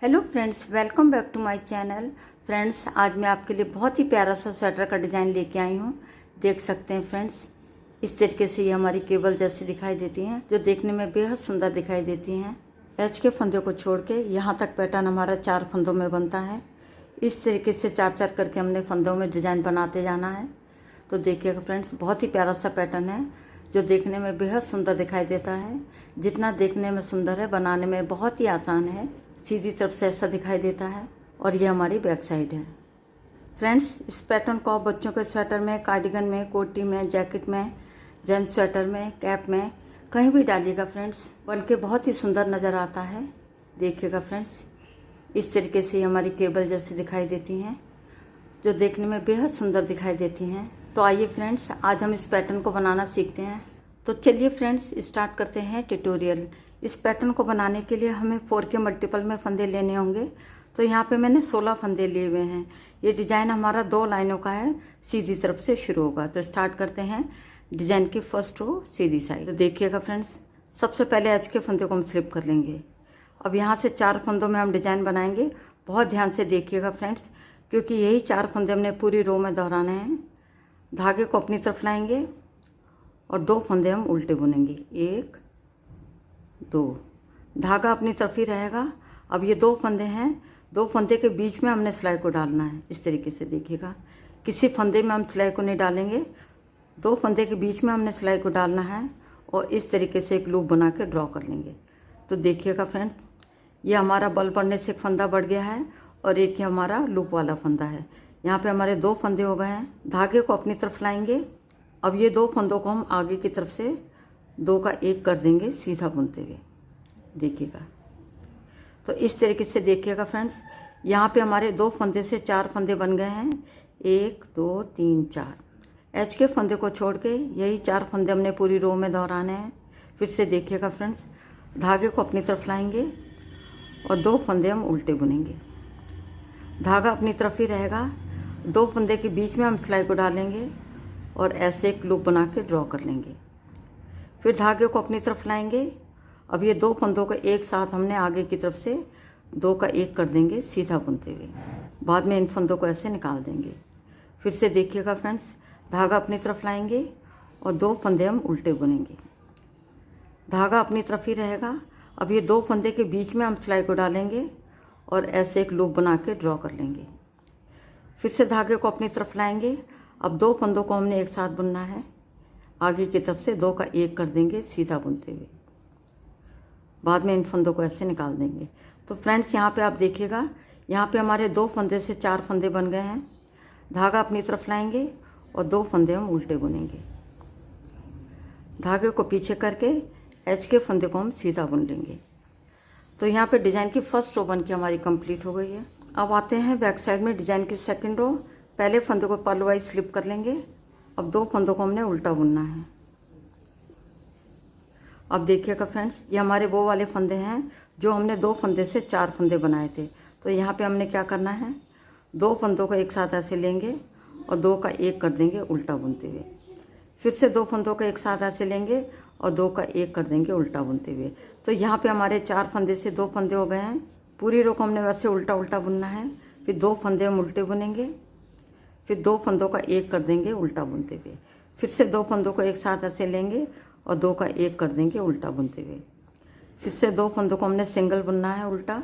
Hello friends, welcome back to my channel. Friends, आज मैं आपके लिए बहुत ही प्यारा सा स्वेटर का डिज़ाइन लेके आई हूँ। देख सकते हैं फ्रेंड्स, इस तरीके से ये हमारी केबल जैसी दिखाई देती हैं, जो देखने में बेहद सुंदर दिखाई देती हैं। एच के फंदे को छोड़ के यहाँ तक पैटर्न हमारा 4 फंदों में बनता है। इस तरीके से 4-4 करके हमने फंदों में डिज़ाइन बनाते जाना है। तो देखिएगा फ्रेंड्स, बहुत ही प्यारा सा पैटर्न है जो देखने में बेहद सुंदर दिखाई देता है। जितना देखने में सुंदर है, बनाने में बहुत ही आसान है। सीधी तरफ से ऐसा दिखाई देता है और ये हमारी बैक साइड है। फ्रेंड्स, इस पैटर्न को आप बच्चों के स्वेटर में, कार्डिगन में, कोटी में, जैकेट में, जेंट्स स्वेटर में, कैप में कहीं भी डालिएगा फ्रेंड्स, बन के बहुत ही सुंदर नज़र आता है। देखिएगा फ्रेंड्स, इस तरीके से हमारी केबल जैसी दिखाई देती हैं, जो देखने में बेहद सुंदर दिखाई देती हैं। तो आइए फ्रेंड्स, आज हम इस पैटर्न को बनाना सीखते हैं। तो चलिए फ्रेंड्स, स्टार्ट करते हैं ट्यूटोरियल। इस पैटर्न को बनाने के लिए हमें 4 के मल्टीपल में फंदे लेने होंगे। तो यहाँ पे मैंने 16 फंदे लिए हुए हैं। ये डिज़ाइन हमारा 2 लाइनों का है, सीधी तरफ से शुरू होगा। तो स्टार्ट करते हैं डिज़ाइन की फर्स्ट रो सीधी साइड। तो देखिएगा फ्रेंड्स, सबसे पहले एच के फंदे को हम स्लिप कर लेंगे। अब यहाँ से 4 फंदों में हम डिज़ाइन बनाएंगे। बहुत ध्यान से देखिएगा फ्रेंड्स, क्योंकि यही 4 फंदे हमने पूरी रो में दोहराने हैं। धागे को अपनी तरफ लाएंगे और 2 फंदे हम उल्टे बुनेंगे, 1 2। धागा अपनी तरफ ही रहेगा। अब ये 2 फंदे हैं, 2 फंदे के बीच में हमने सिलाई को डालना है। इस तरीके से देखिएगा, किसी फंदे में हम सिलाई को नहीं डालेंगे, 2 फंदे के बीच में हमने सिलाई को डालना है और इस तरीके से एक लूप बना के ड्रॉ कर लेंगे। तो देखिएगा फ्रेंड्स, ये हमारा बल पड़ने से एक फंदा बढ़ गया है और एक ये हमारा लूप वाला फंदा है। यहाँ पे हमारे 2 फंदे हो गए हैं। धागे को अपनी तरफ लाएंगे। अब ये 2 फंदों को हम आगे की तरफ से 2 का 1 कर देंगे, सीधा बुनते हुए। देखिएगा, तो इस तरीके से देखिएगा फ्रेंड्स, यहाँ पे हमारे 2 फंदे से 4 फंदे बन गए हैं, 1 2 3 4। एच के फंदे को छोड़ के यही 4 फंदे हमने पूरी रो में दोहराने हैं। फिर से देखिएगा फ्रेंड्स, धागे को अपनी तरफ लाएंगे और 2 फंदे हम उल्टे बुनेंगे। धागा अपनी तरफ ही रहेगा, 2 फंदे के बीच में हम सिलाई को डालेंगे और ऐसे एक लूप बना के ड्रॉ कर लेंगे। फिर धागे को अपनी तरफ लाएंगे। अब ये 2 फंदों को एक साथ हमने आगे की तरफ से 2 का 1 कर देंगे, सीधा बुनते हुए। बाद में इन फंदों को ऐसे निकाल देंगे। फिर से देखिएगा फ्रेंड्स, धागा अपनी तरफ लाएंगे और 2 फंदे हम उल्टे बुनेंगे। धागा अपनी तरफ ही रहेगा। अब ये 2 फंदे के बीच में हम सिलाई को डालेंगे और ऐसे एक लूप बना के ड्रॉ कर लेंगे। फिर से धागे को अपनी तरफ लाएंगे। अब 2 फंदों को हमने एक साथ बुनना है, आगे की तरफ से 2 का 1 कर देंगे, सीधा बुनते हुए। बाद में इन फंदों को ऐसे निकाल देंगे। तो फ्रेंड्स, यहाँ पे आप देखिएगा, यहाँ पे हमारे 2 फंदे से 4 फंदे बन गए हैं। धागा अपनी तरफ लाएंगे और 2 फंदे हम उल्टे बुनेंगे। धागे को पीछे करके एच के फंदे को हम सीधा बुन लेंगे। तो यहाँ पे डिज़ाइन की फर्स्ट रो बन के हमारी कंप्लीट हो गई है। अब आते हैं बैक साइड में डिज़ाइन की सेकेंड रो। पहले फंदे को पर्ल वाइज स्लिप कर लेंगे। अब 2 फंदों को हमने उल्टा बुनना है। अब देखिएगा फ्रेंड्स, ये हमारे वो वाले फंदे हैं जो हमने 2 फंदे से 4 फंदे बनाए थे। तो यहाँ पे हमने क्या करना है, 2 फंदों को एक साथ ऐसे लेंगे और 2 का 1 कर देंगे उल्टा बुनते हुए। फिर से 2 फंदों को एक साथ ऐसे लेंगे और 2 का 1 कर देंगे उल्टा बुनते हुए। तो यहाँ पे हमारे 4 फंदे से 2 फंदे हो गए हैं। पूरी रो को हमने वैसे उल्टा उल्टा बुनना है। फिर 2 फंदे हम उल्टे बुनेंगे, फिर 2 फंदों का 1 कर देंगे उल्टा बुनते हुए। फिर से 2 फंदों को एक साथ ऐसे लेंगे और 2 का 1 कर देंगे उल्टा बुनते हुए। फिर से 2 फंदों को हमने सिंगल बुनना है उल्टा।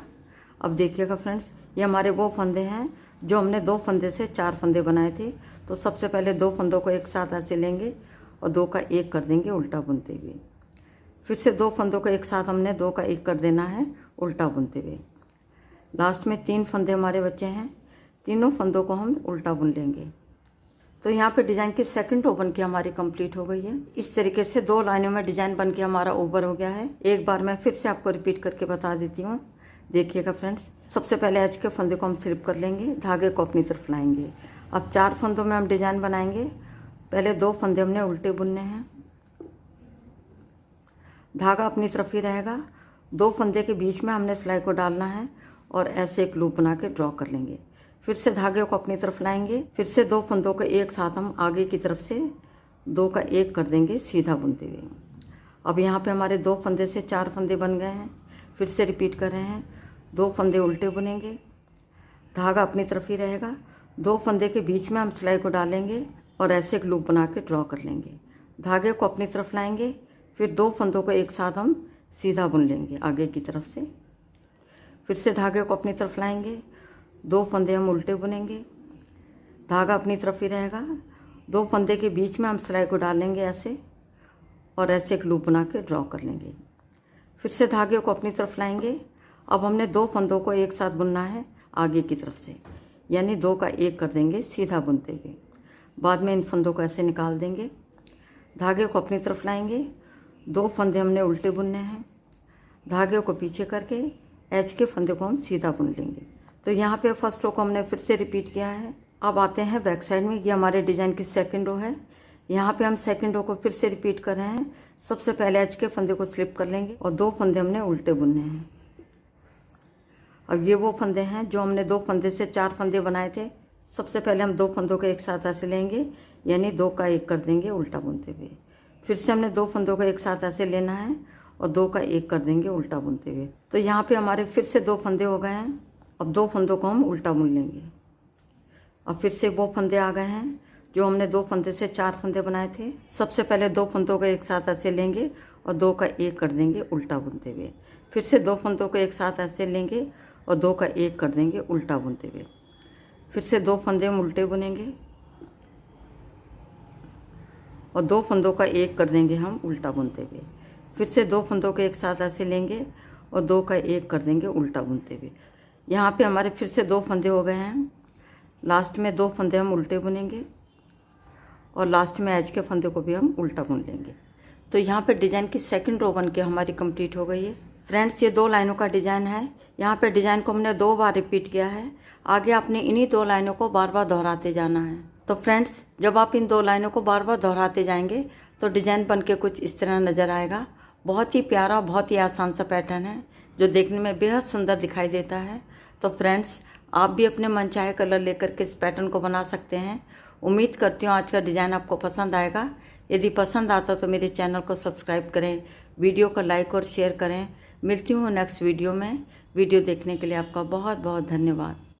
अब देखिएगा फ्रेंड्स, ये हमारे वो फंदे हैं जो हमने 2 फंदे से 4 फंदे बनाए थे। तो सबसे पहले 2 फंदों को एक साथ ऐसे लेंगे और 2 का 1 कर देंगे उल्टा बुनते हुए। फिर से 2 फंदों को एक साथ हमने 2 का 1 कर देना है उल्टा बुनते हुए। लास्ट में 3 फंदे हमारे बचे हैं, तीनों फंदों को हम उल्टा बुन लेंगे। तो यहाँ पे डिज़ाइन की सेकंड रो बन के हमारी कंप्लीट हो गई है। इस तरीके से 2 लाइनों में डिज़ाइन बन के हमारा ओवर हो गया है। एक बार मैं फिर से आपको रिपीट करके बता देती हूँ। देखिएगा फ्रेंड्स, सबसे पहले एच के फंदे को हम स्लिप कर लेंगे, धागे को अपनी तरफ लाएंगे। अब 4 फंदों में हम डिज़ाइन बनाएंगे। पहले 2 फंदे हमने उल्टे बुनने हैं। धागा अपनी तरफ ही रहेगा, 2 फंदे के बीच में हमने सिलाई को डालना है और ऐसे एक लूप बना के ड्रॉ कर लेंगे। फिर से धागे को अपनी तरफ लाएंगे। फिर से 2 फंदों को एक साथ हम आगे की तरफ से 2 का 1 कर देंगे, सीधा बुनते हुए। अब यहाँ पे हमारे 2 फंदे से 4 फंदे बन गए हैं। फिर से रिपीट कर रहे हैं, 2 फंदे उल्टे बुनेंगे, धागा अपनी तरफ ही रहेगा। 2 फंदे के बीच में हम सिलाई को डालेंगे और ऐसे एक लूप बना के ड्रॉ कर लेंगे। धागे को अपनी तरफ लाएंगे, फिर 2 फंदों को एक साथ हम सीधा बुन लेंगे आगे की तरफ से। फिर से धागे को अपनी तरफ लाएंगे, 2 फंदे हम उल्टे बुनेंगे, धागा अपनी तरफ ही रहेगा। 2 फंदे के बीच में हम सिलाई को डालेंगे ऐसे और ऐसे एक लूप बना के ड्रॉ कर लेंगे। फिर से धागे को अपनी तरफ लाएंगे। अब हमने 2 फंदों को एक साथ बुनना है आगे की तरफ से, यानी 2 का 1 कर देंगे सीधा बुनते हुए। बाद में इन फंदों को ऐसे निकाल देंगे। धागे को अपनी तरफ लाएंगे, 2 फंदे हमने उल्टे बुनने हैं, धागे को पीछे करके एच के फंदे को हम सीधा बुन लेंगे। तो यहाँ पे फर्स्ट रो को हमने फिर से रिपीट किया है। अब आते हैं बैक साइड में। ये हमारे डिज़ाइन की सेकंड रो है। यहाँ पे हम सेकंड रो को फिर से रिपीट कर रहे हैं। सबसे पहले एच के फंदे को स्लिप कर लेंगे और 2 फंदे हमने उल्टे बुनने हैं। अब ये वो फंदे हैं जो हमने 2 फंदे से 4 फंदे बनाए थे। सबसे पहले हम 2 फंदों को एक साथ ऐसे लेंगे, यानी 2 का 1 कर देंगे उल्टा बुनते हुए। फिर से हमने 2 फंदों को एक साथ ऐसे लेना है और 2 का 1 कर देंगे उल्टा बुनते हुए। तो यहाँ पे हमारे फिर से 2 फंदे हो गए हैं। अब 2 फंदों को हम उल्टा बुन लेंगे। अब फिर से वो फंदे आ गए हैं जो हमने 2 फंदे से 4 फंदे बनाए थे। सबसे पहले 2 फंदों को एक साथ ऐसे लेंगे और 2 का 1 कर देंगे उल्टा बुनते हुए। फिर से 2 फंदों को एक साथ ऐसे लेंगे और 2 का 1 कर देंगे उल्टा बुनते हुए। फिर से 2 फंदे हम उल्टे बुनेंगे और 2 फंदों का 1 कर देंगे हम उल्टा बुनते हुए। फिर से 2 फंदों को एक साथ ऐसे लेंगे और 2 का 1 कर देंगे उल्टा बुनते हुए। यहाँ पे हमारे फिर से 2 फंदे हो गए हैं। लास्ट में 2 फंदे हम उल्टे बुनेंगे और लास्ट में एज के फंदे को भी हम उल्टा बुन लेंगे। तो यहाँ पे डिज़ाइन की सेकंड रो बन के हमारी कंप्लीट हो गई है। फ्रेंड्स, ये 2 लाइनों का डिज़ाइन है। यहाँ पे डिज़ाइन को हमने 2 बार रिपीट किया है। आगे आपने इन्हीं 2 लाइनों को बार बार दोहराते जाना है। तो फ्रेंड्स, जब आप इन 2 लाइनों को बार बार दोहराते जाएंगे तो डिज़ाइन बन के कुछ इस तरह नज़र आएगा। बहुत ही प्यारा, बहुत ही आसान सा पैटर्न है जो देखने में बेहद सुंदर दिखाई देता है। तो फ्रेंड्स, आप भी अपने मनचाहे कलर लेकर के इस पैटर्न को बना सकते हैं। उम्मीद करती हूँ आज का डिज़ाइन आपको पसंद आएगा। यदि पसंद आता तो मेरे चैनल को सब्सक्राइब करें, वीडियो को लाइक और शेयर करें। मिलती हूँ नेक्स्ट वीडियो में। वीडियो देखने के लिए आपका बहुत बहुत धन्यवाद।